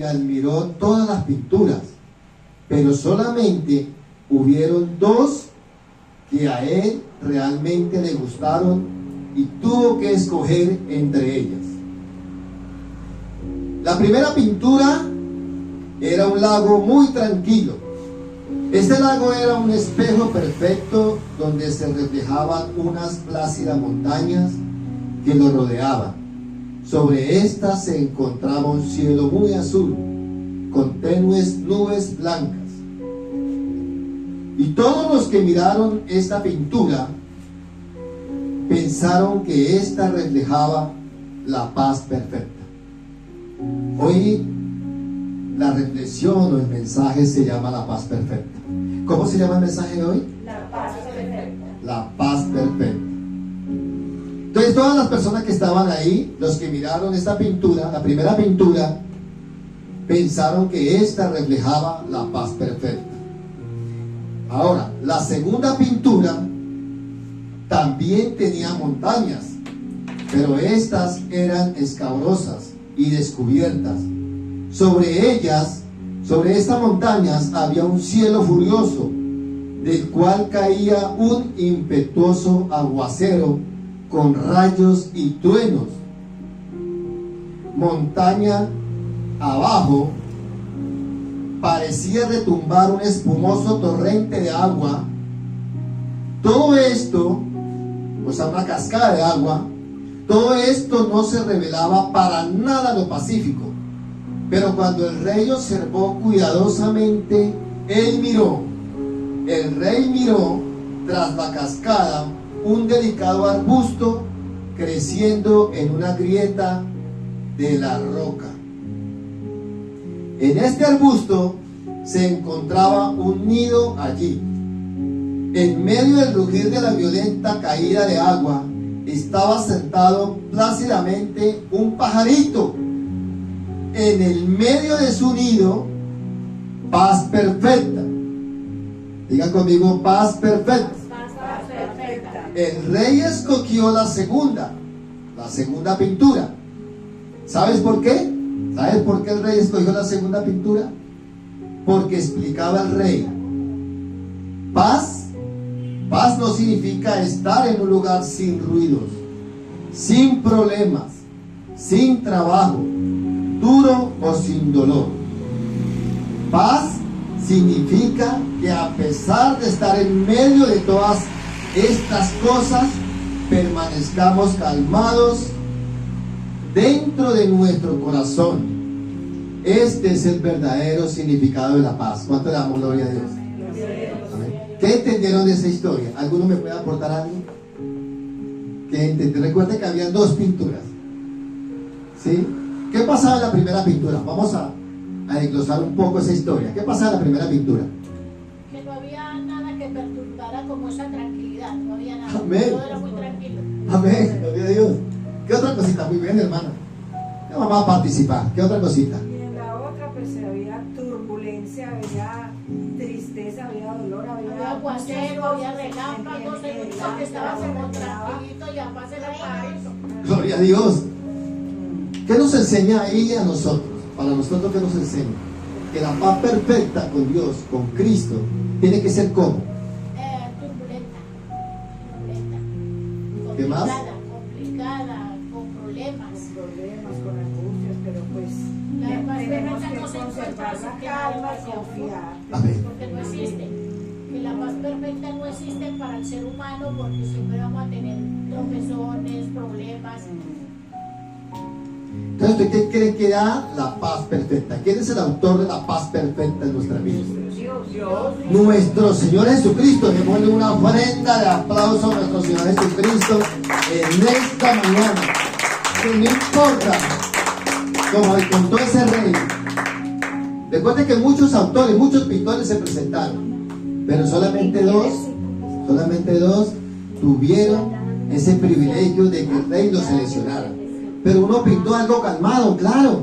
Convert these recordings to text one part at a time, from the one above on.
y admiró todas las pinturas, pero solamente hubieron dos que a él realmente le gustaron y tuvo que escoger entre ellas. La primera pintura era un lago muy tranquilo. Este lago era un espejo perfecto donde se reflejaban unas plácidas montañas que lo rodeaban. Sobre estas se encontraba un cielo muy azul, con tenues nubes blancas. Y todos los que miraron esta pintura pensaron que ésta reflejaba la paz perfecta. Hoy la reflexión o el mensaje se llama la paz perfecta. ¿Cómo se llama el mensaje de hoy? La paz perfecta. La paz perfecta. Entonces todas las personas que estaban ahí, los que miraron esta pintura, la primera pintura, pensaron que esta reflejaba la paz perfecta. Ahora, la segunda pintura también tenía montañas, pero estas eran escabrosas y descubiertas. Sobre ellas, sobre estas montañas, había un cielo furioso, del cual caía un impetuoso aguacero con rayos y truenos. Montaña abajo parecía retumbar un espumoso torrente de agua. Todo esto, o sea, una cascada de agua, todo esto no se revelaba para nada lo pacífico. Pero cuando el rey observó cuidadosamente, el rey miró tras la cascada un delicado arbusto creciendo en una grieta de la roca. En este arbusto se encontraba un nido allí. En medio del rugir de la violenta caída de agua estaba sentado plácidamente un pajarito. En el medio de su nido, paz perfecta. Digan conmigo, paz perfecta. Paz perfecta. El rey escogió la segunda pintura. ¿Sabes por qué? ¿Sabes por qué el rey escogió la segunda pintura? Porque explicaba el rey, paz no significa estar en un lugar sin ruidos, sin problemas, sin trabajo, duro o sin dolor. Paz significa que a pesar de estar en medio de todas estas cosas, permanezcamos calmados dentro de nuestro corazón. Este es el verdadero significado de la paz. ¿Cuánto le damos gloria a Dios? Amén. ¿Qué entendieron de esa historia? ¿Alguno me puede aportar algo? ¿Qué entendieron? Recuerden que había dos pinturas, ¿sí? ¿Qué pasaba en la primera pintura? Vamos a desglosar un poco esa historia. ¿Qué pasaba en la primera pintura? Que no había nada que perturbara como esa tranquilidad. No había nada. Amén. Todo era muy tranquilo. Amén, gloria a Dios. ¿Qué otra cosita? Muy bien, hermana. Ya vamos a participar. ¿Qué otra cosita? Y en la otra pues había turbulencia, había tristeza, había dolor, Había aguacero, había relámpagos, el único que estaba como tranquilito y además era el pajarito. Gloria a Dios. ¿Qué nos enseña ahí a nosotros? Para nosotros, ¿qué nos enseña? Que la paz perfecta con Dios, con Cristo, tiene que ser ¿cómo? Turbulenta. ¿Qué más? Complicada, con problemas. Con angustias, pero pues La paz tenemos perfecta que no se conservar encuentra la así calma que y confiar. Amén. porque no existe. Que la paz perfecta no existe para el ser humano porque siempre vamos a tener tropezones, problemas. Entonces, ¿qué cree que da la paz perfecta? ¿Quién es el autor de la paz perfecta en nuestra vida? Dios. Nuestro Señor Jesucristo. Démosle una ofrenda de aplauso a nuestro Señor Jesucristo en esta mañana. Que no importa, como contó ese rey. Recuerde que muchos autores, muchos pintores se presentaron, pero solamente dos tuvieron ese privilegio de que el rey los seleccionara. Pero uno pintó algo calmado, claro.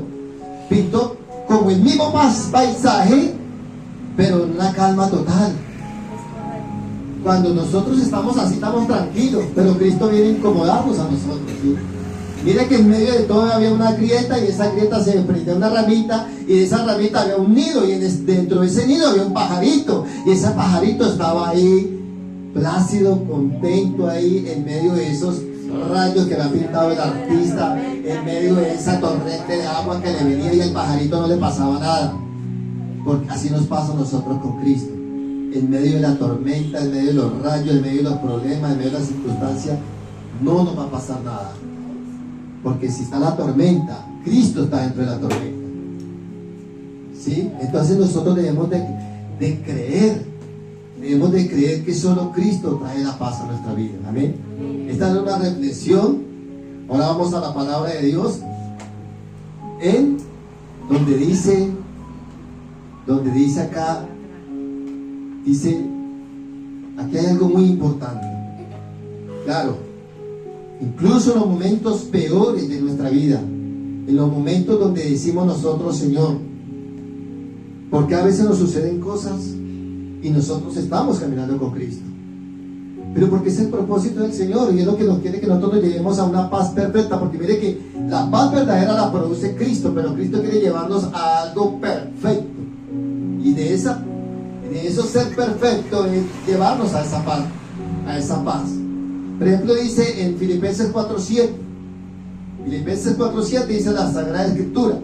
Pintó como el mismo paisaje, pero en una calma total. Cuando nosotros estamos así, estamos tranquilos, pero Cristo viene a incomodarnos a nosotros, ¿sí? Mire que en medio de todo había una grieta y esa grieta se desprendía una ramita y de esa ramita había un nido y dentro de ese nido había un pajarito y ese pajarito estaba ahí plácido, contento ahí en medio de esos rayos que había pintado el artista, en medio de esa torrente de agua que le venía y al pajarito no le pasaba nada. Porque así nos pasa a nosotros con Cristo. En medio de la tormenta, en medio de los rayos, en medio de los problemas, en medio de las circunstancias, no nos va a pasar nada. Porque si está la tormenta, Cristo está dentro de la tormenta. ¿Sí? Entonces nosotros debemos de creer que solo Cristo trae la paz a nuestra vida. Amén. Esta es una reflexión. Ahora vamos a la palabra de Dios, en donde dice acá, dice, aquí hay algo muy importante. Claro, incluso en los momentos peores de nuestra vida, en los momentos donde decimos nosotros, Señor, porque a veces nos suceden cosas y nosotros estamos caminando con Cristo, pero porque es el propósito del Señor y es lo que nos quiere, que nosotros lleguemos a una paz perfecta, porque mire que la paz verdadera la produce Cristo, pero Cristo quiere llevarnos a algo perfecto, y de eso ser perfecto es llevarnos a esa paz. Por ejemplo, dice en Filipenses 4:7 dice la Sagrada Escritura,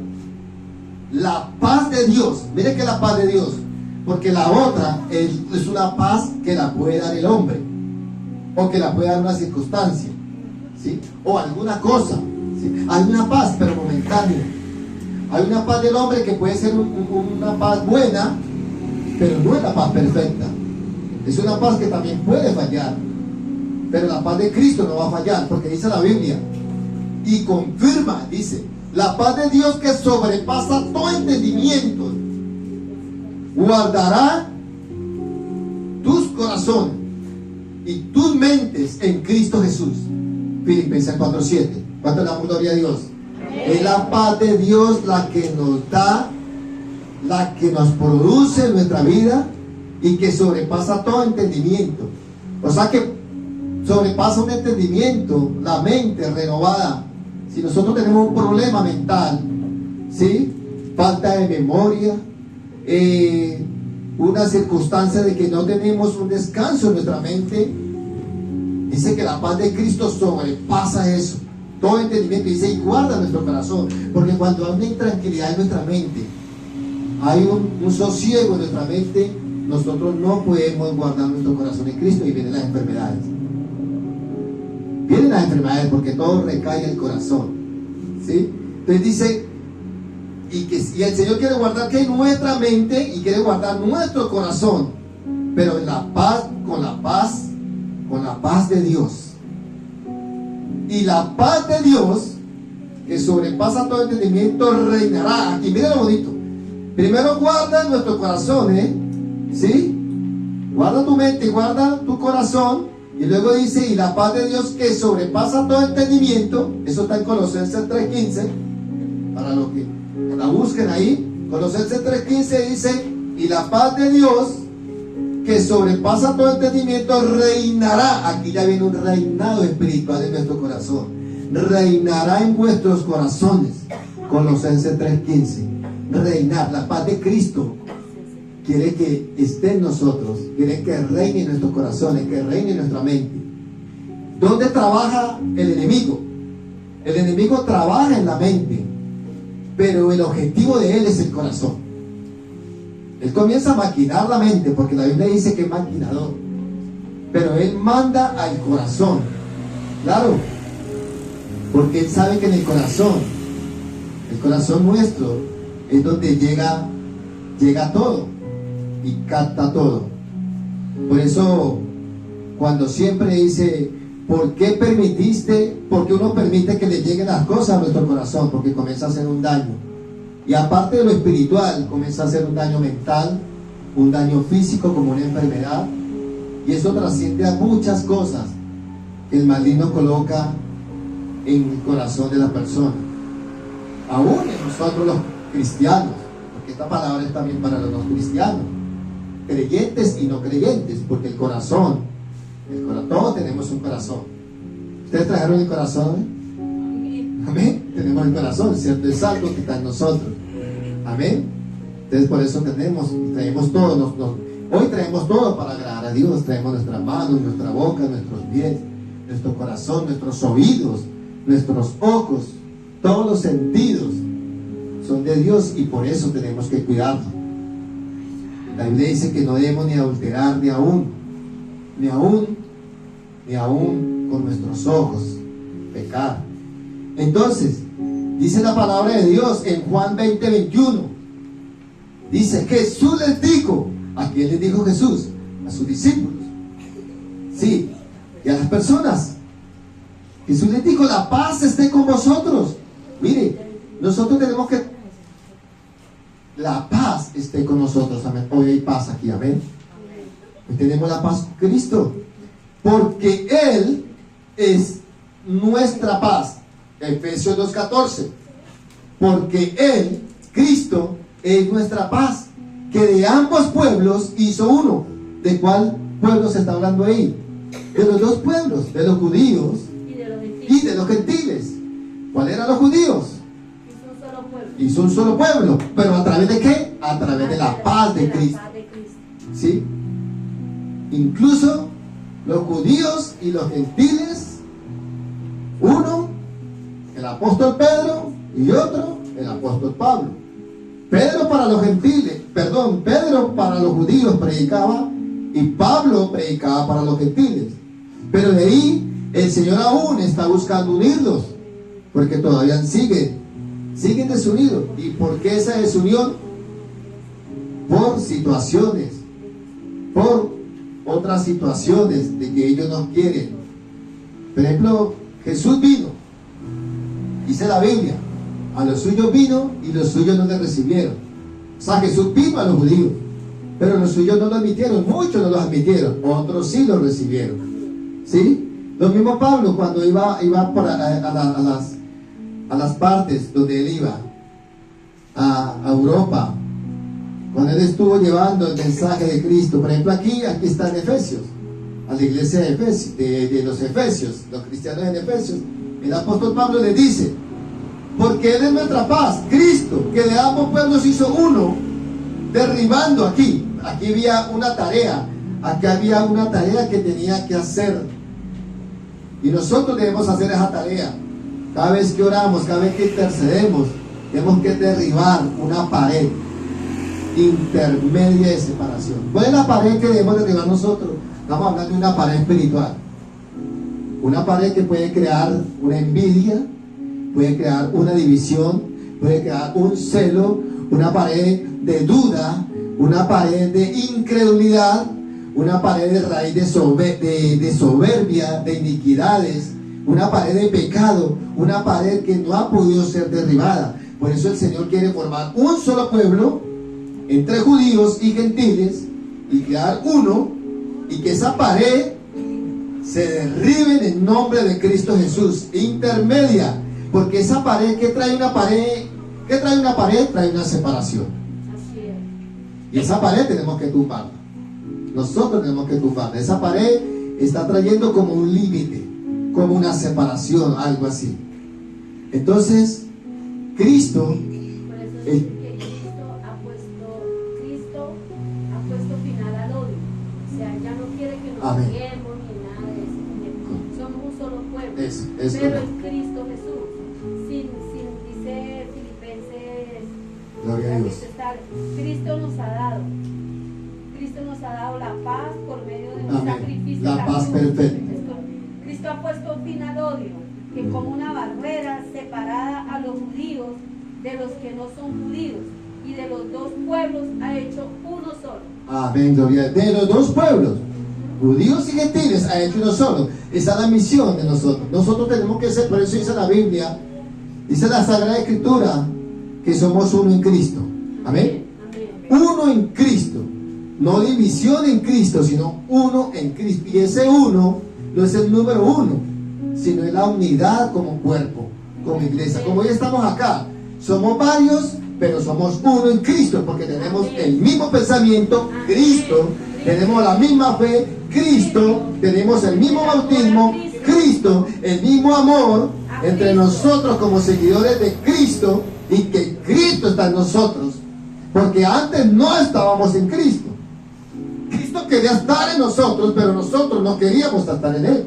la paz de Dios. Mire que la paz de Dios, porque la otra es una paz que la puede dar el hombre, o que la puede dar una circunstancia, ¿sí? O alguna cosa, ¿sí? Hay una paz pero momentánea. Hay una paz del hombre que puede ser una paz buena, pero no es la paz perfecta. Es una paz que también puede fallar, pero la paz de Cristo no va a fallar, porque dice la Biblia y confirma, dice, la paz de Dios que sobrepasa todo entendimiento guardará tus corazones y tus mentes en Cristo Jesús. Filipenses 4:7. ¿Cuánto le damos gloria a Dios? Es la paz de Dios la que nos da, la que nos produce en nuestra vida y que sobrepasa todo entendimiento. O sea que sobrepasa un entendimiento, la mente renovada. Si nosotros tenemos un problema mental, ¿sí? Falta de memoria, una circunstancia de que no tenemos un descanso en nuestra mente, dice que la paz de Cristo sobrepasa eso, todo entendimiento, dice, y guarda nuestro corazón, porque cuando hay una intranquilidad en nuestra mente, hay un sosiego en nuestra mente, nosotros no podemos guardar nuestro corazón en Cristo y vienen las enfermedades. Vienen las enfermedades porque todo recae en el corazón, ¿sí? Entonces dice, y el Señor quiere guardar que nuestra mente y quiere guardar nuestro corazón, pero en la paz, con la paz de Dios. Y la paz de Dios, que sobrepasa todo entendimiento, reinará. Aquí, miren lo bonito. Primero guarda nuestro corazón, ¿sí? Guarda tu mente, guarda tu corazón. Y luego dice, y la paz de Dios que sobrepasa todo entendimiento, eso está en Colosenses 3:15, para los que la busquen ahí, Colosenses 3:15 dice, y la paz de Dios que sobrepasa todo entendimiento reinará. Aquí ya viene un reinado espiritual en nuestro corazón, reinará en vuestros corazones. Colosenses 3:15, reinar, la paz de Cristo quiere que esté en nosotros, quiere que reine en nuestros corazones, que reine en nuestra mente. ¿Dónde trabaja el enemigo? El enemigo trabaja en la mente, pero el objetivo de él es el corazón. Él comienza a maquinar la mente, porque la Biblia dice que es maquinador, pero él manda al corazón, claro, porque él sabe que en el corazón nuestro es donde llega todo y capta todo. Por eso cuando siempre dice, ¿por qué uno permite que le lleguen las cosas a nuestro corazón? Porque comienza a hacer un daño, y aparte de lo espiritual, comienza a hacer un daño mental, un daño físico como una enfermedad, y eso trasciende a muchas cosas que el maligno coloca en el corazón de la persona, aún en nosotros los cristianos, porque esta palabra es también para los no cristianos, creyentes y no creyentes, porque el corazón, todos tenemos un corazón. ¿Ustedes trajeron el corazón? Amén. Tenemos el corazón, ¿cierto? Es algo que está en nosotros. Amén. Entonces por eso traemos todo. Hoy traemos todo para agradar a Dios. Traemos nuestras manos, nuestra boca, nuestros pies, nuestro corazón, nuestros oídos, nuestros ojos. Todos los sentidos son de Dios y por eso tenemos que cuidarlo. La Biblia dice que no debemos ni adulterar ni aún con nuestros ojos pecar. Entonces, dice la palabra de Dios en Juan 20:21. Dice, Jesús les dijo. ¿A quién les dijo Jesús? A sus discípulos. Sí, y a las personas. Jesús les dijo, la paz esté con vosotros. Mire, nosotros tenemos que... La paz esté con nosotros, amén. Hoy hay paz aquí, amén. Hoy tenemos la paz con Cristo. Porque Él es nuestra paz. Efesios 2:14. Porque Él, Cristo, es nuestra paz, que de ambos pueblos hizo uno. ¿De cuál pueblo se está hablando ahí? De los dos pueblos, de los judíos y de los gentiles. ¿Cuál eran los judíos? Hizo un solo pueblo. ¿Pero a través de qué? A través de la paz de Cristo. ¿Sí? Incluso los judíos y los gentiles, uno, el apóstol Pedro, y otro, el apóstol Pablo. Pedro para los judíos predicaba y Pablo predicaba para los gentiles. Pero de ahí el Señor aún está buscando unirlos, porque todavía siguen desunidos. ¿Y por qué esa desunión? Por situaciones, por otras situaciones de que ellos no quieren. Por ejemplo, Jesús vino, dice la Biblia, a los suyos vino y los suyos no le recibieron. O sea, Jesús vino a los judíos, pero los suyos no lo admitieron. Muchos no los admitieron, otros sí lo recibieron. ¿Sí? Lo mismo Pablo cuando iba a las partes donde él iba, a Europa, cuando él estuvo llevando el mensaje de Cristo. Por ejemplo, aquí está en Efesios, a la iglesia de los Efesios, los cristianos en Efesios. El apóstol Pablo le dice, porque Él es nuestra paz, Cristo, que de ambos pueblos hizo uno, derribando aquí había una tarea, que tenía que hacer, y nosotros debemos hacer esa tarea. Cada vez que oramos, cada vez que intercedemos, tenemos que derribar una pared intermedia de separación. ¿Cuál es la pared que debemos derribar nosotros? Estamos hablando de una pared espiritual, una pared que puede crear una envidia, puede crear una división, puede crear un celo, una pared de duda, una pared de incredulidad, una pared de raíz de soberbia, de iniquidades, una pared de pecado, una pared que no ha podido ser derribada. Por eso el Señor quiere formar un solo pueblo entre judíos y gentiles y crear uno, y que esa pared se derribe en el nombre de Cristo Jesús, intermedia. Porque esa pared, ¿qué trae una pared? Trae una separación. Así es. Y esa pared tenemos que tumbarla. Nosotros tenemos que tumbarla. Esa pared está trayendo como un límite, como una separación, algo así. Entonces, Cristo, Por eso es que Cristo ha puesto final al odio. O sea, ya no quiere que nos Amén. odiemos ni nada de eso, porque somos un solo pueblo. Es Pero correcto. es Cristo Jesús. Dice Filipenses, Gloria a Dios. Cristo nos ha dado la paz por medio de un Amén. sacrificio. La en paz cruz. perfecta. Cristo ha puesto fin al odio, que como una barrera separada a los judíos de los que no son judíos, y de los dos pueblos ha hecho uno solo. Amén, gloria. De los dos pueblos, judíos y gentiles, ha hecho uno solo. Esa es la misión de nosotros. Nosotros tenemos que ser, por eso dice la Biblia, dice la Sagrada Escritura, que somos uno en Cristo. Amén. Uno en Cristo. No división en Cristo, sino uno en Cristo. Y ese uno no es el número uno, sino es la unidad como cuerpo, como iglesia. Como hoy estamos acá, somos varios, pero somos uno en Cristo, porque tenemos el mismo pensamiento, Cristo, tenemos la misma fe, Cristo, tenemos el mismo bautismo, Cristo, el mismo amor, entre nosotros como seguidores de Cristo y que Cristo está en nosotros. Porque antes no estábamos en Cristo. Cristo quería estar en nosotros, pero nosotros no queríamos estar en Él.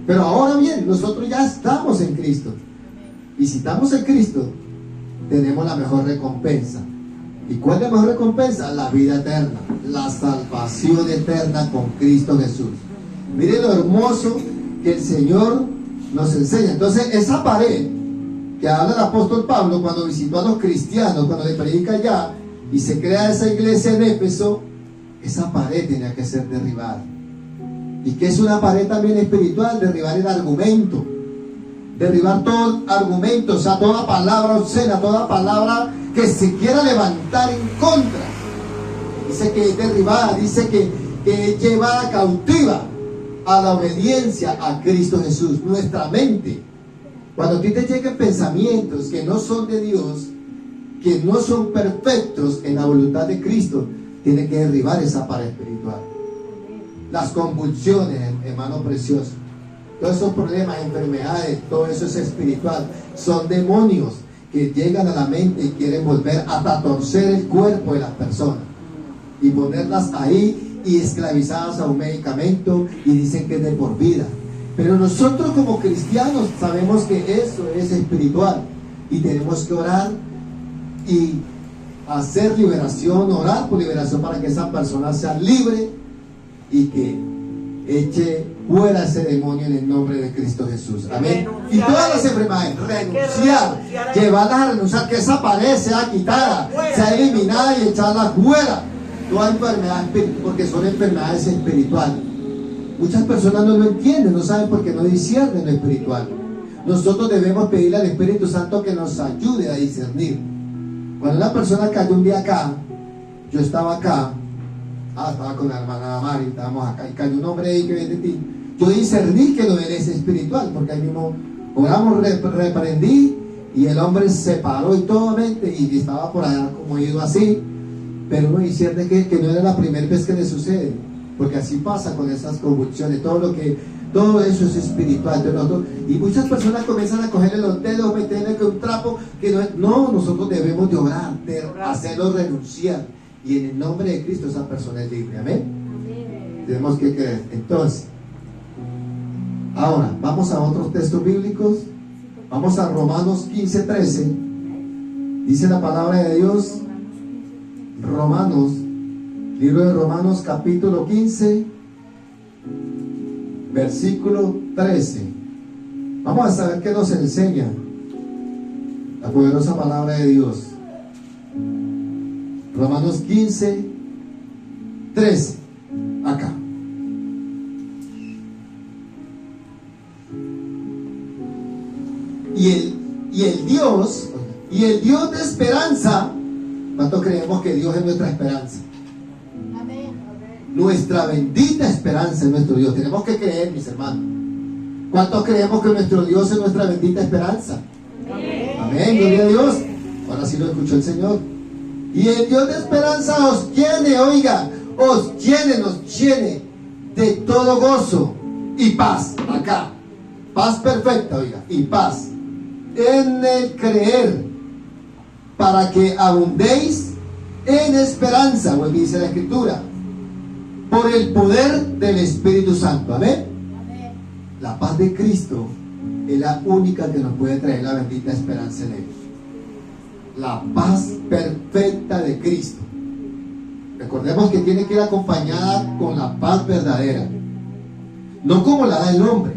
Pero ahora bien, nosotros ya estamos en Cristo. Y si estamos en Cristo, tenemos la mejor recompensa. ¿Y cuál es la mejor recompensa? La vida eterna, la salvación eterna con Cristo Jesús. Miren lo hermoso que el Señor nos enseña. Entonces, esa pared que habla el apóstol Pablo cuando visitó a los cristianos, cuando le predica allá y se crea esa iglesia en Éfeso, esa pared tenía que ser derribada. Y que es una pared también espiritual, derribar el argumento, derribar todo argumento, o sea, toda palabra obscena, toda palabra que se quiera levantar en contra. Dice que es derribada, dice que es llevada cautiva a la obediencia a Cristo Jesús. Nuestra mente, cuando a ti te lleguen pensamientos que no son de Dios, que no son perfectos en la voluntad de Cristo, tiene que derribar esa pared espiritual. Las convulsiones, hermano precioso, todos esos problemas, enfermedades, todo eso es espiritual, son demonios que llegan a la mente y quieren volver hasta torcer el cuerpo de las personas y ponerlas ahí y esclavizadas a un medicamento, y dicen que es de por vida. Pero nosotros como cristianos sabemos que eso es espiritual y tenemos que orar y hacer liberación, orar por liberación para que esa persona sea libre y que eche fuera ese demonio en el nombre de Cristo Jesús. Amén. Y todas las enfermedades, renunciar, llevarlas a renunciar, que esa pared sea quitada, sea eliminada y echarla fuera. Toda enfermedad, porque son enfermedades espirituales. Muchas personas no lo entienden, no saben porque no disciernen lo espiritual. Nosotros debemos pedirle al Espíritu Santo que nos ayude a discernir. Cuando una persona cayó un día acá, yo estaba acá, estaba con la hermana Mari, estábamos acá, y cayó un hombre ahí que viene de ti. Yo discerní que lo de él es espiritual, porque ahí mismo oramos, reprendí, y el hombre se paró y totalmente, y estaba por allá como ido así, pero uno discierne que no era la primera vez que le sucede, porque así pasa con esas convulsiones, todo eso es espiritual. Y muchas personas comienzan a cogerle los dedos, meterle con un trapo, que no, nosotros debemos de orar, de hacerlo renunciar, y en el nombre de Cristo esa persona es libre. Amén. Tenemos que creer. Entonces, ahora vamos a otros textos bíblicos. Vamos a Romanos 15:13. Dice la palabra de Dios, Romanos, libro de Romanos capítulo 15, versículo 13. Vamos a saber qué nos enseña la poderosa palabra de Dios. Romanos 15, 13. Acá. Y el Dios de esperanza. ¿Cuánto creemos que Dios es nuestra esperanza? Amén. Nuestra bendita esperanza es nuestro Dios. Tenemos que creer, mis hermanos. ¿Cuántos creemos que nuestro Dios es nuestra bendita esperanza? Amén. Amén, gloria a Dios. Ahora sí lo escuchó el Señor. Y el Dios de esperanza os llene, oiga, nos llene de todo gozo y paz. Acá, paz perfecta, oiga, y paz en el creer, para que abundéis en esperanza, como dice la Escritura, por el poder del Espíritu Santo. Amén. Amén. La paz de Cristo es la única que nos puede traer la bendita esperanza en Él. La paz perfecta de Cristo. Recordemos que tiene que ir acompañada con la paz verdadera, no como la da el hombre,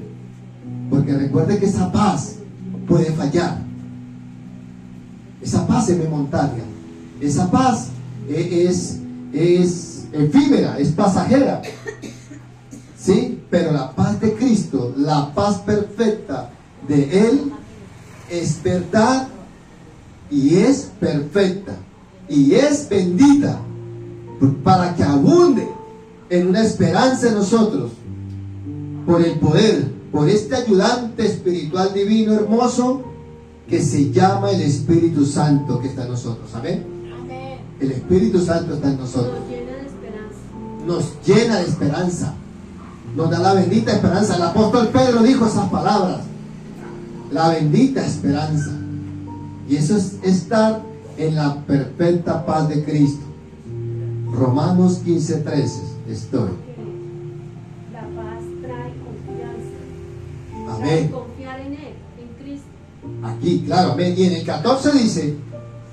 porque recuerde que esa paz puede fallar. Esa paz es momentánea, esa paz es efímera, es pasajera, ¿sí? Pero la paz de Cristo, la paz perfecta de Él, es verdad y es perfecta y es bendita, para que abunde en una esperanza en nosotros, por el poder, por este ayudante espiritual divino hermoso que se llama el Espíritu Santo, que está en nosotros. Amén. Amén. El Espíritu Santo está en nosotros, Nos llena de esperanza. nos llena de esperanza, nos da la bendita esperanza. El apóstol Pedro dijo esas palabras: la bendita esperanza. Y eso es estar en la perfecta paz de Cristo. Romanos 15:13 estoy. La paz trae confianza. Amén. Trae confiar en Él, en Cristo. Aquí, claro, amén. Y en el 14 dice,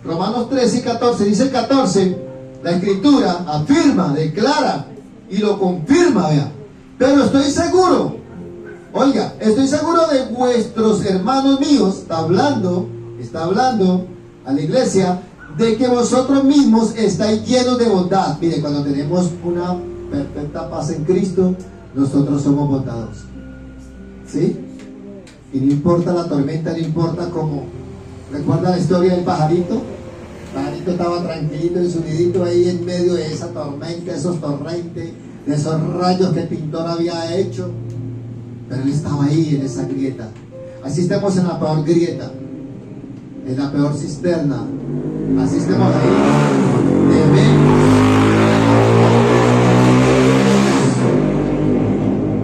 Romanos 13 y 14, dice el 14, la Escritura afirma, declara y lo confirma, vea. Pero estoy seguro, oiga, estoy seguro de vuestros hermanos míos, está hablando a la iglesia, de que vosotros mismos estáis llenos de bondad. Mire, cuando tenemos una perfecta paz en Cristo, nosotros somos bondadosos. ¿Sí? Y no importa la tormenta, no importa cómo. ¿Recuerda la historia del pajarito? El pajarito estaba tranquilito en su nidito ahí en medio de esa tormenta, esos torrentes, de esos rayos que el pintor había hecho. Pero él estaba ahí en esa grieta. Así estamos en la peor grieta, en la peor cisterna. Así estamos ahí.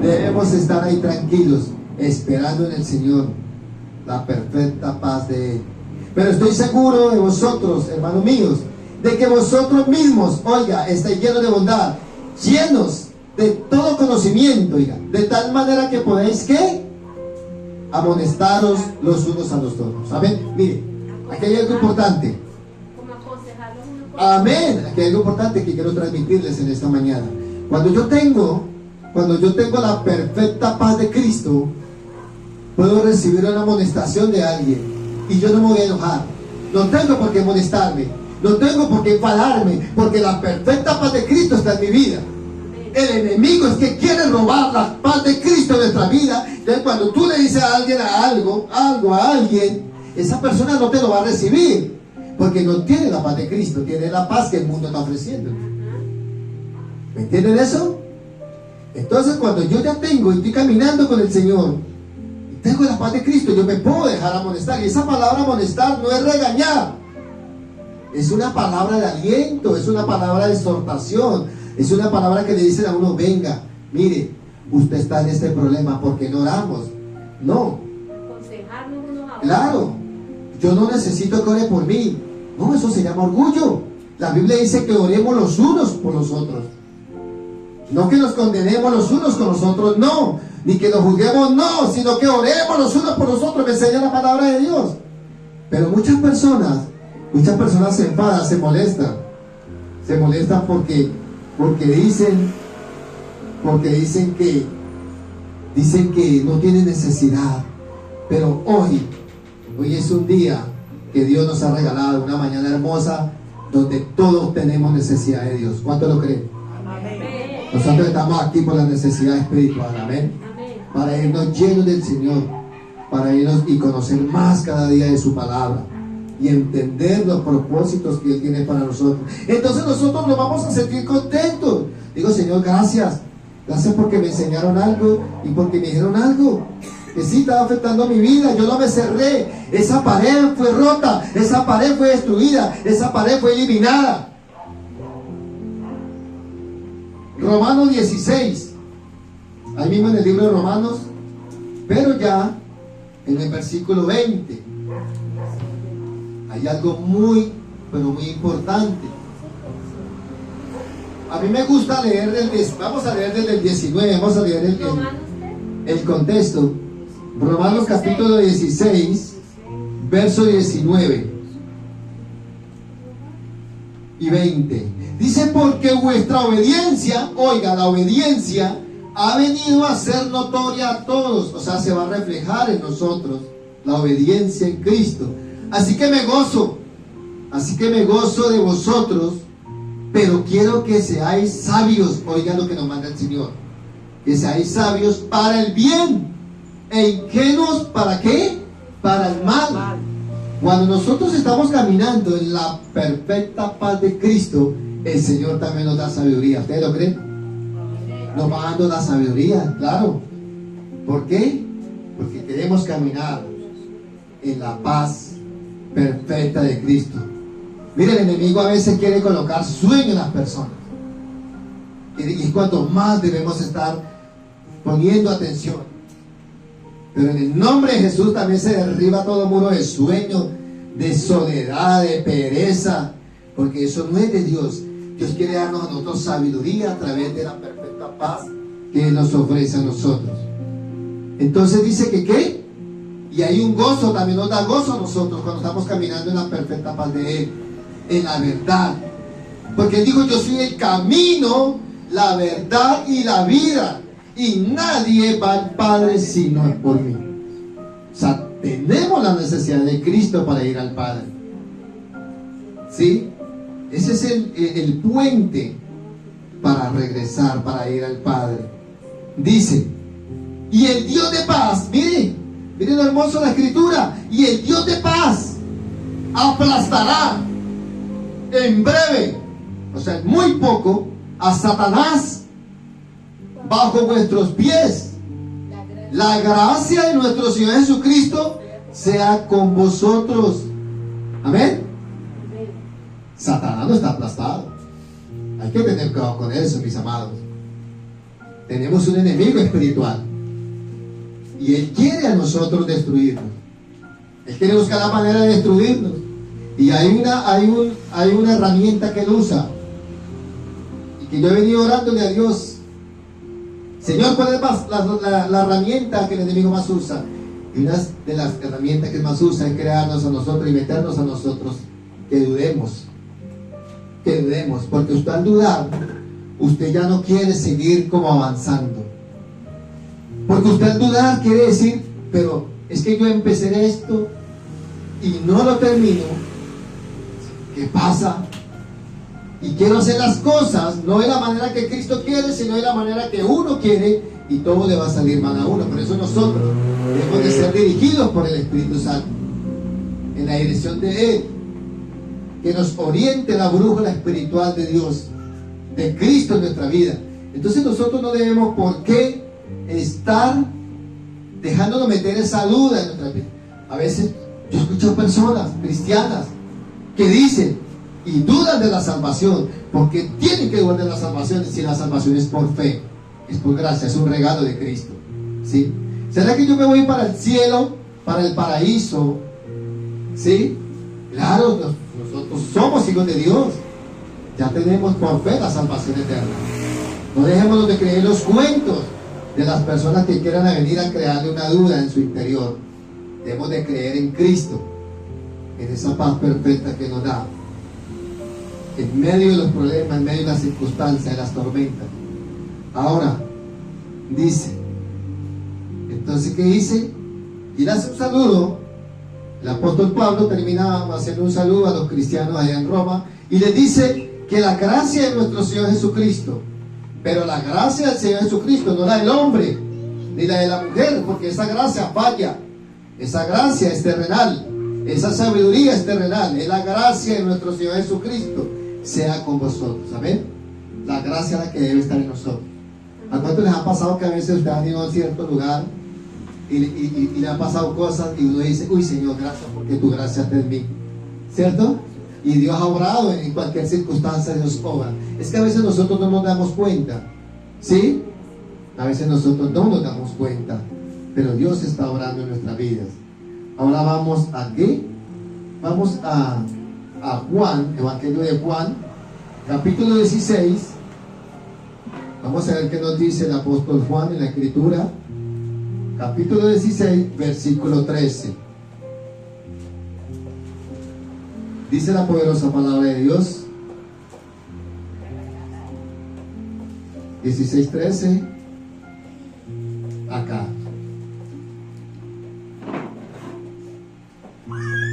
Debemos estar ahí tranquilos, esperando en el Señor la perfecta paz de Él. Pero estoy seguro de vosotros, hermanos míos, de que vosotros mismos, oiga, estáis llenos de bondad, llenos de todo conocimiento, oiga, de tal manera que podéis, ¿qué? Amonestaros los unos a los otros. Amén. Mire, aquí hay algo importante. Como aconsejarlos uno por Amén. Aquí hay algo importante que quiero transmitirles en esta mañana. Cuando yo tengo la perfecta paz de Cristo, puedo recibir una amonestación de alguien y yo no me voy a enojar. No tengo por qué molestarme, no tengo por qué enfadarme, porque la perfecta paz de Cristo está en mi vida. El enemigo es que quiere robar la paz de Cristo en nuestra vida. Entonces, cuando tú le dices a alguien algo a alguien, esa persona no te lo va a recibir, porque no tiene la paz de Cristo, tiene la paz que el mundo está ofreciendo. ¿Me entienden eso? Entonces, cuando yo ya tengo y estoy caminando con el Señor y tengo la paz de Cristo, yo me puedo dejar amonestar. Y esa palabra amonestar no es regañar, es una palabra de aliento, es una palabra de exhortación, es una palabra que le dicen a uno: venga, mire, usted está en este problema, porque no oramos. No, aconsejarnos unos a otros. claro, yo no necesito que ore por mí. No, eso se llama orgullo. La Biblia dice que oremos los unos por los otros. No que nos condenemos los unos con los otros, no. Ni que nos juzguemos, no. Sino que oremos los unos por los otros. Me enseña la palabra de Dios. Pero muchas personas se enfadan, se molestan. Se molestan porque dicen que no tienen necesidad. Pero hoy es un día que Dios nos ha regalado, una mañana hermosa, donde todos tenemos necesidad de Dios. ¿Cuánto lo creen? Nosotros estamos aquí por la necesidad espiritual, amén. Para irnos llenos del Señor, para irnos y conocer más cada día de su palabra y entender los propósitos que Él tiene para nosotros. Entonces nosotros nos vamos a sentir contentos. Digo: Señor, gracias porque me enseñaron algo y porque me dijeron algo que sí estaba afectando mi vida. Yo no me cerré, esa pared fue rota, esa pared fue destruida, esa pared fue eliminada. Romanos 16, ahí mismo en el libro de Romanos, pero ya en el versículo 20 hay algo muy, pero muy importante. A mí me gusta leer vamos a leer desde el 19, vamos a leer el contexto. Romanos capítulo 16, verso 19 y 20. Dice: porque vuestra obediencia, oiga, la obediencia ha venido a ser notoria a todos. O sea, se va a reflejar en nosotros la obediencia en Cristo. Así que me gozo de vosotros, pero quiero que seáis sabios. Oiga lo que nos manda el Señor: que seáis sabios para el bien e ingenuos, ¿para qué? Para el mal. Cuando nosotros estamos caminando en la perfecta paz de Cristo, el Señor también nos da sabiduría. ¿Ustedes lo creen? Nos va dando la sabiduría, claro. ¿Por qué? Porque queremos caminar en la paz perfecta de Cristo. Mire, el enemigo a veces quiere colocar sueño en las personas. Y es cuanto más debemos estar poniendo atención. Pero en el nombre de Jesús también se derriba todo muro de sueño, de soledad, de pereza, porque eso no es de Dios. Dios quiere darnos a nosotros sabiduría a través de la perfecta paz que Él nos ofrece a nosotros. Entonces dice que ¿qué? Y hay un gozo, también nos da gozo a nosotros cuando estamos caminando en la perfecta paz de Él, en la verdad. Porque Él dijo, yo soy el camino, la verdad y la vida, y nadie va al Padre si no es por mí. O sea, tenemos la necesidad de Cristo para ir al Padre. ¿Sí? Ese es el puente para regresar, para ir al Padre. Dice, y el Dios de paz, miren lo hermoso de la Escritura, y el Dios de paz aplastará en breve, o sea, en muy poco, a Satanás bajo vuestros pies. La gracia de nuestro Señor Jesucristo sea con vosotros. Amén. Satanás no está aplastado. Hay que tener cuidado con eso, mis amados. Tenemos un enemigo espiritual y él quiere a nosotros destruirnos. Él quiere buscar la manera de destruirnos. Y hay una herramienta que él usa y que yo he venido orándole a Dios. Señor, ¿cuál es la herramienta que el enemigo más usa? Y una de las herramientas que más usa es crearnos a nosotros y meternos a nosotros que dudemos. Porque usted al dudar, usted ya no quiere seguir como avanzando. Porque usted al dudar quiere decir, pero es que yo empecé esto y no lo termino. ¿Qué pasa? Y quiero hacer las cosas no de la manera que Cristo quiere, sino de la manera que uno quiere, y todo le va a salir mal a uno. Por eso nosotros debemos de ser dirigidos por el Espíritu Santo, en la dirección de Él, que nos oriente la brújula espiritual de Dios, de Cristo en nuestra vida. Entonces nosotros no debemos por qué estar dejándonos meter esa duda en nuestra vida. A veces yo escucho personas cristianas que dicen y dudan de la salvación, porque tienen que dudar de la salvación si la salvación es por fe, es por gracia, es un regalo de Cristo. ¿Sí? ¿Será que yo me voy para el cielo, para el paraíso? ¿Sí? Claro, nosotros somos hijos de Dios. Ya tenemos por fe la salvación eterna. No dejemos de creer los cuentos de las personas que quieran venir a crearle una duda en su interior. Debemos de creer en Cristo, en esa paz perfecta que nos da en medio de los problemas, en medio de las circunstancias, de las tormentas. Ahora dice, entonces ¿qué dice? Y le hace un saludo. El apóstol Pablo termina haciendo un saludo a los cristianos allá en Roma y les dice que la gracia de nuestro Señor Jesucristo, pero la gracia del Señor Jesucristo, no la del hombre ni la de la mujer, porque esa gracia falla, esa gracia es terrenal, esa sabiduría es terrenal, es la gracia de nuestro Señor Jesucristo, sea con vosotros. Amén. La gracia es la que debe estar en nosotros. ¿A cuántos les ha pasado que a veces usted ha ido a cierto lugar y le han pasado cosas y uno dice, uy Señor, gracias porque tu gracia está en mí? ¿Cierto? Y Dios ha obrado en cualquier circunstancia, Dios obra. Es que a veces nosotros no nos damos cuenta. ¿Sí? A veces nosotros no nos damos cuenta, pero Dios está obrando en nuestras vidas. Ahora vamos a ¿qué? Vamos a Juan, Evangelio de Juan, capítulo 16. Vamos a ver qué nos dice el apóstol Juan en la Escritura. Capítulo 16, versículo 13. Dice la poderosa palabra de Dios. 16:13. Acá.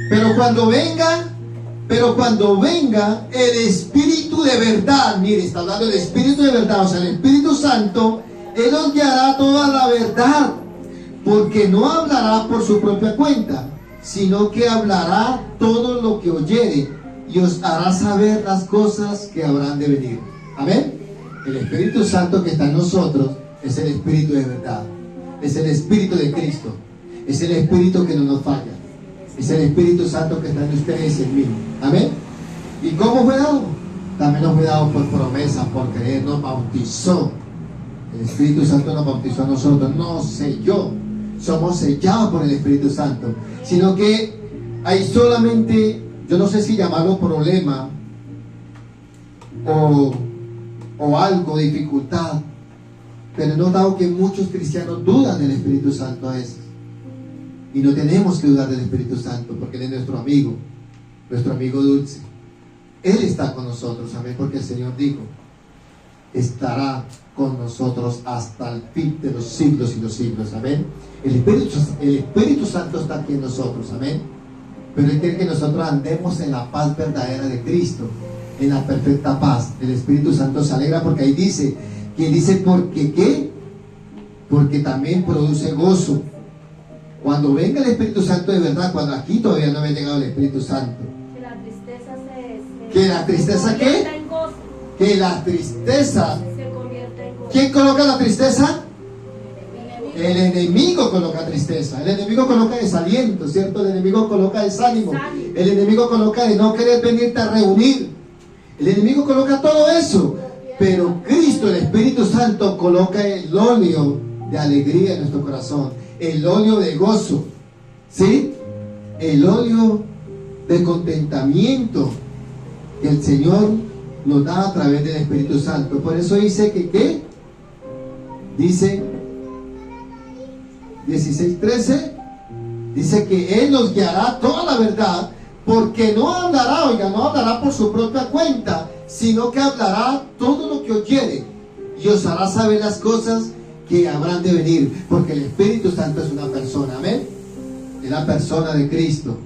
Pero cuando venga el Espíritu de verdad, mire, está hablando del Espíritu de verdad, o sea, el Espíritu Santo, Él os guiará toda la verdad, porque no hablará por su propia cuenta, sino que hablará todo lo que oyere y os hará saber las cosas que habrán de venir. Amén. El Espíritu Santo que está en nosotros es el Espíritu de verdad, es el Espíritu de Cristo, es el Espíritu que no nos falla, es el Espíritu Santo que está en ustedes y en mí. Amén. ¿Y cómo fue dado? También nos fue dado por promesa, por creer, nos bautizó. El Espíritu Santo nos bautizó a nosotros, no selló. somos sellados por el Espíritu Santo, sino que hay solamente, yo no sé si llamarlo problema o algo, dificultad, pero he notado que muchos cristianos dudan del Espíritu Santo a veces. Y no tenemos que dudar del Espíritu Santo, porque Él es nuestro amigo dulce. Él está con nosotros, amén, porque el Señor dijo, estará con nosotros hasta el fin de los siglos y los siglos, amén. El Espíritu Santo está aquí en nosotros, amén. Pero Él quiere que nosotros andemos en la paz verdadera de Cristo, en la perfecta paz. El Espíritu Santo se alegra porque ahí dice, porque ¿qué? Porque también produce gozo. Cuando venga el Espíritu Santo de verdad, cuando aquí todavía no había llegado el Espíritu Santo. Que la tristeza ¿Que la tristeza qué? convierta en gozo. Que la tristeza. Se convierte en gozo. ¿Quién coloca la tristeza? El enemigo. El enemigo coloca tristeza. El enemigo coloca desaliento, ¿cierto? El enemigo coloca desánimo. El enemigo coloca de no querer venirte a reunir. El enemigo coloca todo eso. Pero Cristo, el Espíritu Santo, coloca el óleo de alegría en nuestro corazón, el óleo de gozo, ¿sí? El óleo de contentamiento que el Señor nos da a través del Espíritu Santo. Por eso dice que ¿qué? Dice 16:13, dice que Él nos guiará toda la verdad, porque no hablará por su propia cuenta, sino que hablará todo lo que oyere y os hará saber las cosas que habrán de venir, porque el Espíritu Santo es una persona, amén. Es la persona de Cristo,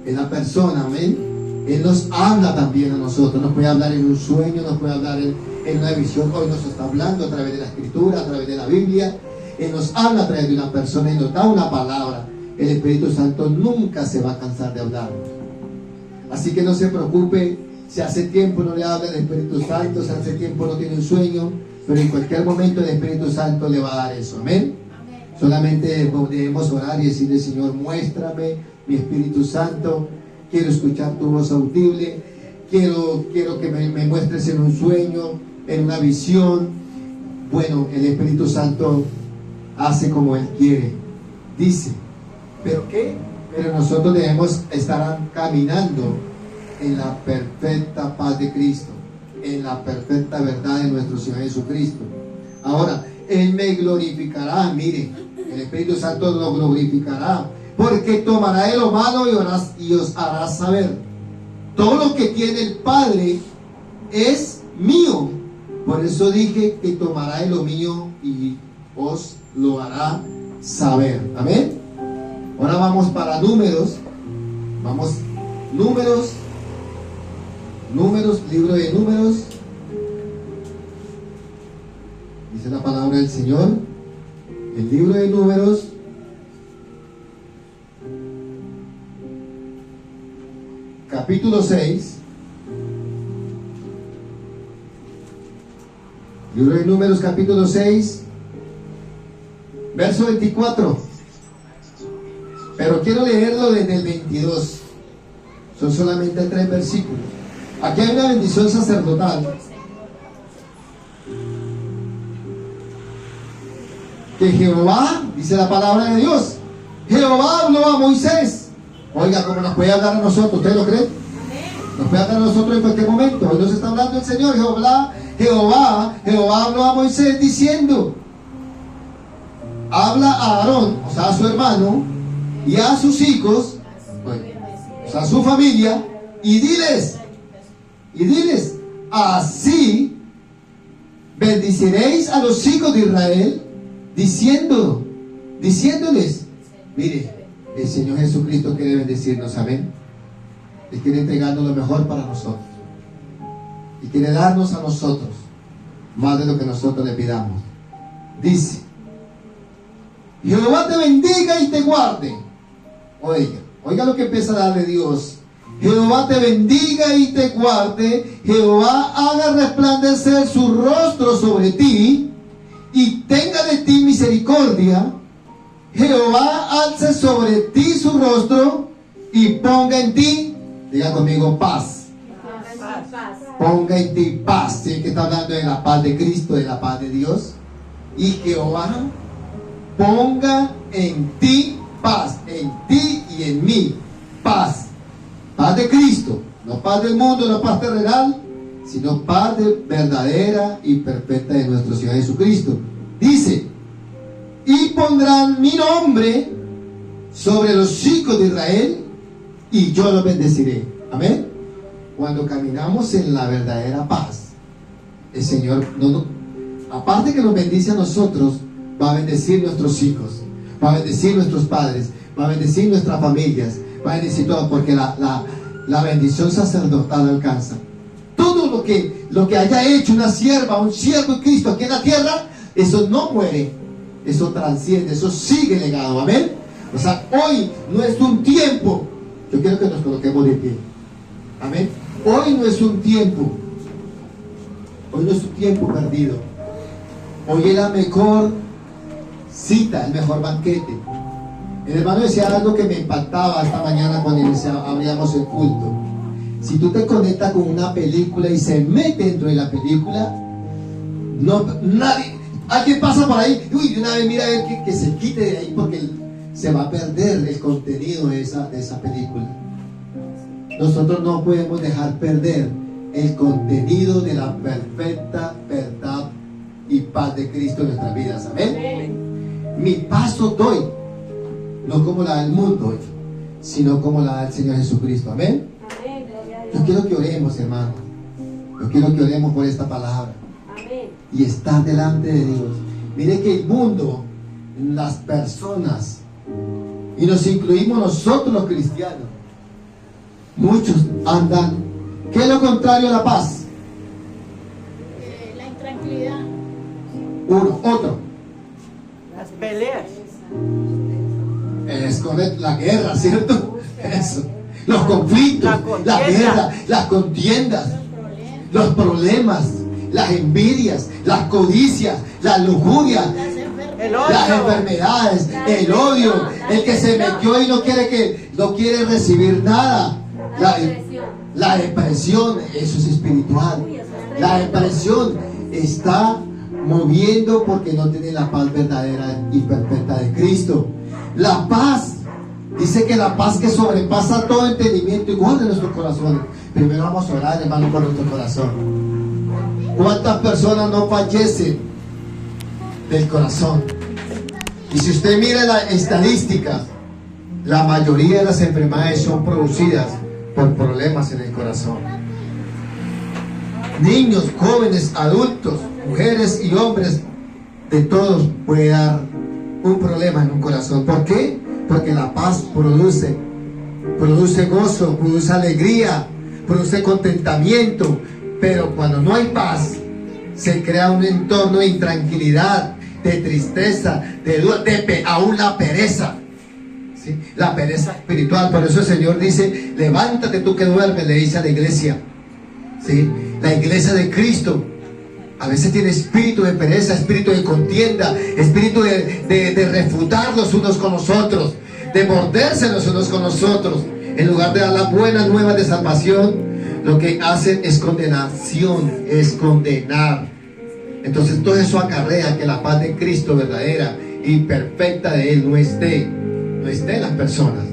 es la persona, amén. Él nos habla también a nosotros, nos puede hablar en un sueño, nos puede hablar en una visión. Hoy nos está hablando a través de la Escritura, a través de la Biblia. Él nos habla a través de una persona y nos da una palabra. El Espíritu Santo nunca se va a cansar de hablarnos. Así que no se preocupe si hace tiempo no le habla el Espíritu Santo, si hace tiempo no tiene un sueño, pero en cualquier momento el Espíritu Santo le va a dar eso, amén. Solamente debemos orar y decirle, Señor, muéstrame mi Espíritu Santo, quiero escuchar tu voz audible, quiero que me muestres en un sueño, en una visión. Bueno, el Espíritu Santo hace como Él quiere, dice, ¿pero qué? Pero nosotros debemos estar caminando en la perfecta paz de Cristo, en la perfecta verdad de nuestro Señor Jesucristo. Ahora, Él me glorificará, mire, el Espíritu Santo lo glorificará, porque tomará de lo malo y os hará saber. Todo lo que tiene el Padre es mío. Por eso dije que tomará de lo mío y os lo hará saber. Amén. Ahora vamos para Números. Vamos, Números, libro de Números. Dice la palabra del Señor. El libro de Números, capítulo 6. Libro de Números, capítulo 6, verso 24. Pero quiero leerlo desde el 22. Son solamente 3 versículos. Aquí hay una bendición sacerdotal. Que Jehová, dice la palabra de Dios, Jehová habló a Moisés. Oiga, como nos puede hablar a nosotros, ¿usted lo cree? Nos puede hablar a nosotros en cualquier momento. Hoy nos está hablando el Señor. Jehová habló a Moisés diciendo, habla a Aarón, o sea a su hermano, y a sus hijos, o sea a su familia, y diles, así bendiciréis a los hijos de Israel, diciéndoles, mire, el Señor Jesucristo quiere bendecirnos, amén. Él quiere entregarnos lo mejor para nosotros y quiere darnos a nosotros más de lo que nosotros le pidamos. Dice, Jehová te bendiga y te guarde. Oiga lo que empieza a darle Dios. Jehová te bendiga y te guarde. Jehová haga resplandecer su rostro sobre ti y tenga de ti misericordia. Jehová alce sobre ti su rostro y ponga en ti, diga conmigo, paz. Ponga en ti paz. ¿Sí? Que está hablando de la paz de Cristo, de la paz de Dios. Y Jehová ponga en ti paz, en ti y en mí paz. Paz de Cristo, no paz del mundo, no paz terrenal, sino paz verdadera y perfecta de nuestro Señor Jesucristo. Dice, y pondrán mi nombre sobre los hijos de Israel y yo los bendeciré. Amén. Cuando caminamos en la verdadera paz, el Señor, aparte que nos bendice a nosotros, va a bendecir nuestros hijos, va a bendecir nuestros padres, va a bendecir nuestras familias, va a bendecir todo, porque la bendición sacerdotal alcanza. Todo lo que haya hecho una sierva, un siervo de Cristo aquí en la tierra, eso no muere, eso transciende, eso sigue legado. Amén. O sea, hoy no es un tiempo, yo quiero que nos coloquemos de pie. Amén. Hoy no es un tiempo, hoy no es un tiempo perdido. Hoy es la mejor cita, el mejor banquete. El hermano decía algo que me impactaba esta mañana cuando abríamos el culto. Si tú te conectas con una película y se mete dentro de la película, alguien pasa por ahí, uy, de una vez mira a ver que se quite de ahí, porque se va a perder el contenido de esa película. Nosotros no podemos dejar perder el contenido de la perfecta verdad y paz de Cristo en nuestras vidas. Amén. Mi paz os doy, no como la del mundo, sino como la del Señor Jesucristo. Amén. Yo quiero que oremos, hermano. Yo quiero que oremos por esta palabra. Amén. Y estar delante de Dios. Mire que el mundo, las personas, y nos incluimos nosotros los cristianos, muchos andan. ¿Qué es lo contrario a la paz? La intranquilidad. Otro. Las peleas. Es correcto, la guerra, ¿cierto? Eso. Los conflictos, la guerra, las contiendas, los problemas, las envidias, las codicias, las lujurias, las enfermedades, el odio, el que se metió y no quiere recibir nada. La depresión, eso es espiritual. La depresión está moviendo porque no tiene la paz verdadera y perfecta de Cristo. La paz, dice que la paz que sobrepasa todo entendimiento y guarda nuestros corazones. Primero vamos a orar, hermano, por nuestro corazón. ¿Cuántas personas no fallecen del corazón? Y si usted mira la estadística, la mayoría de las enfermedades son producidas por problemas en el corazón. Niños, jóvenes, adultos, mujeres y hombres, de todos puede dar un problema en un corazón. ¿Por qué? Porque la paz produce gozo, produce alegría, produce contentamiento. Pero cuando no hay paz, se crea un entorno de intranquilidad, de tristeza, de duda, aún la pereza. ¿Sí? La pereza espiritual. Por eso el Señor dice: levántate tú que duermes, le dice a la iglesia. ¿Sí? La iglesia de Cristo a veces tiene espíritu de pereza, espíritu de contienda, espíritu de refutar los unos con los otros, de morderse los unos con los otros. En lugar de dar las buenas nuevas de salvación, lo que hacen es condenación, es condenar. Entonces todo eso acarrea que la paz de Cristo verdadera y perfecta de Él no esté en las personas.